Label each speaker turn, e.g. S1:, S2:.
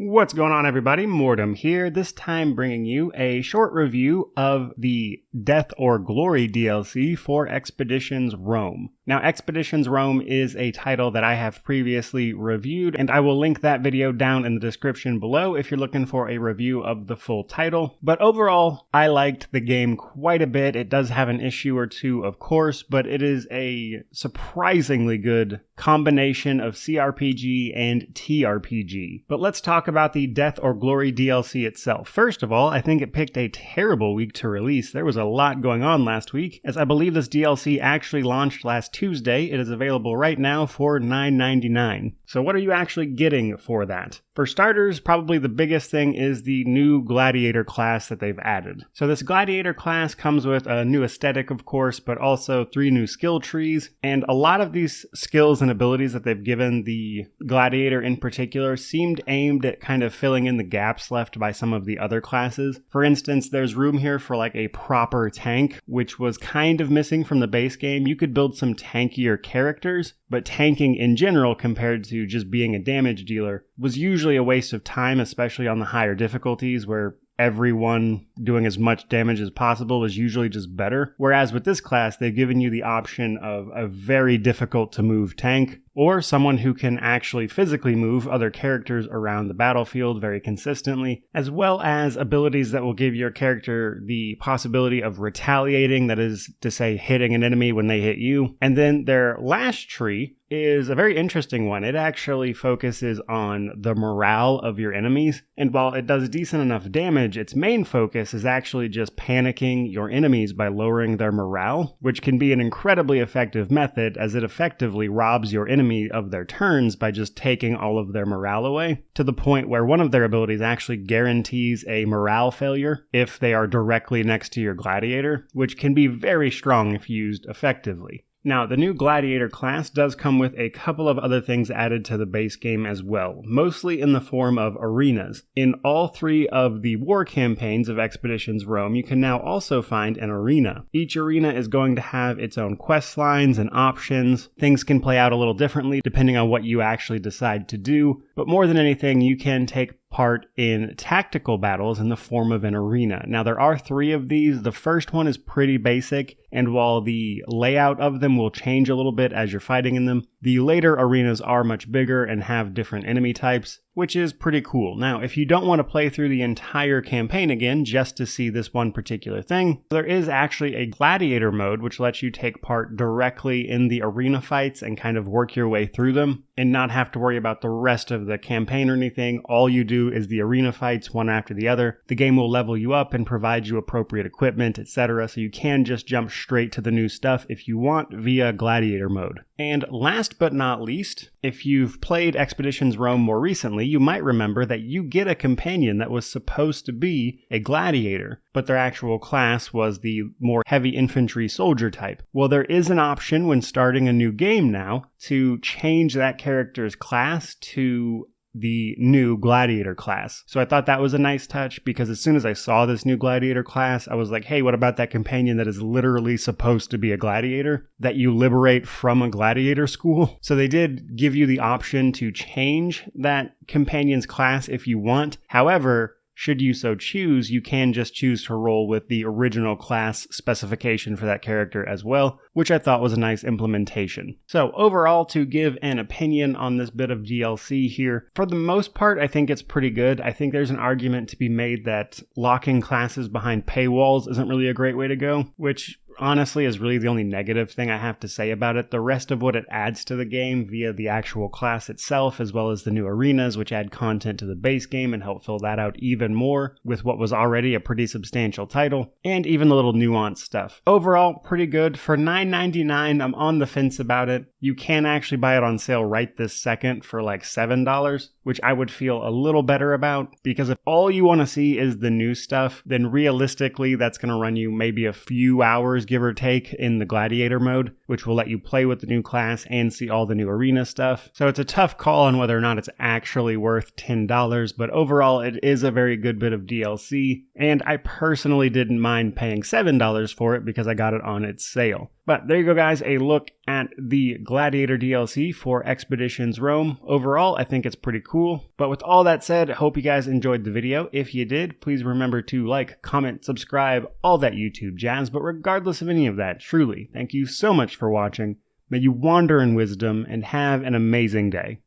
S1: What's going on, everybody? Mortem here, this time bringing you a short review of the Death or Glory DLC for Expeditions Rome. Now, Expeditions Rome is a title that I have previously reviewed, and I will link that video down in the description below if you're looking for a review of the full title. But overall, I liked the game quite a bit. It does have an issue or two, of course, but it is a surprisingly good combination of CRPG and TRPG. But let's talk about the Death or Glory DLC itself. First of all, I think it picked a terrible week to release. There was a lot going on last week, as I believe this DLC actually launched last Tuesday. It is available right now for $9.99. So what are you actually getting for that? For starters, probably the biggest thing is the new Gladiator class that they've added. So this Gladiator class comes with a new aesthetic, of course, but also 3 new skill trees, and a lot of these skills and abilities that they've given the Gladiator in particular seemed aimed at kind of filling in the gaps left by some of the other classes. For instance, there's room here for like a proper tank, which was kind of missing from the base game. You could build some tankier characters, but tanking in general compared to just being a damage dealer was usually a waste of time, especially on the higher difficulties where everyone doing as much damage as possible is usually just better. Whereas with this class, they've given you the option of a very difficult to move tank, or someone who can actually physically move other characters around the battlefield very consistently, as well as abilities that will give your character the possibility of retaliating, that is to say, hitting an enemy when they hit you. And then their last tree is a very interesting one. It actually focuses on the morale of your enemies, and while it does decent enough damage, its main focus is actually just panicking your enemies by lowering their morale, which can be an incredibly effective method as it effectively robs your enemy of their turns by just taking all of their morale away, to the point where one of their abilities actually guarantees a morale failure if they are directly next to your gladiator, which can be very strong if used effectively. Now, the new Gladiator class does come with a couple of other things added to the base game as well, mostly in the form of arenas. In all 3 of the war campaigns of Expeditions Rome, you can now also find an arena. Each arena is going to have its own quest lines and options. Things can play out a little differently depending on what you actually decide to do, but more than anything, you can take part in tactical battles in the form of an arena. Now, there are 3 of these. The first one is pretty basic, and while the layout of them will change a little bit as you're fighting in them, the later arenas are much bigger and have different enemy types, which is pretty cool. Now, if you don't want to play through the entire campaign again just to see this one particular thing, there is actually a Gladiator Mode which lets you take part directly in the arena fights and kind of work your way through them and not have to worry about the rest of the campaign or anything. All you do is the arena fights one after the other. The game will level you up and provide you appropriate equipment, etc., so you can just jump straight to the new stuff if you want via Gladiator Mode. And last but not least, if you've played Expeditions Rome more recently, you might remember that you get a companion that was supposed to be a gladiator, but their actual class was the more heavy infantry soldier type. Well, there is an option when starting a new game now to change that character's class to the new Gladiator class. So I thought that was a nice touch, because as soon as I saw this new Gladiator class, I was like, hey, what about that companion that is literally supposed to be a gladiator that you liberate from a gladiator school? So they did give you the option to change that companion's class if you want. However, should you so choose, you can just choose to roll with the original class specification for that character as well, which I thought was a nice implementation. So overall, to give an opinion on this bit of DLC here, for the most part, I think it's pretty good. I think there's an argument to be made that locking classes behind paywalls isn't really a great way to go, which honestly is really the only negative thing I have to say about it. The rest of what it adds to the game via the actual class itself, as well as the new arenas, which add content to the base game and help fill that out even more with what was already a pretty substantial title, and even the little nuanced stuff. Overall, pretty good. For $9.99, I'm on the fence about it. You can actually buy it on sale right this second for like $7, which I would feel a little better about, because if all you want to see is the new stuff, then realistically that's going to run you maybe a few hours, give or take, in the Gladiator mode, which will let you play with the new class and see all the new arena stuff. So it's a tough call on whether or not it's actually worth $10, but overall it is a very good bit of DLC, and I personally didn't mind paying $7 for it because I got it on its sale. But there you go, guys, a look at the Gladiator DLC for Expeditions Rome. Overall, I think it's pretty cool. But with all that said, I hope you guys enjoyed the video. If you did, please remember to like, comment, subscribe, all that YouTube jazz. But regardless of any of that, truly, thank you so much for watching. May you wander in wisdom and have an amazing day.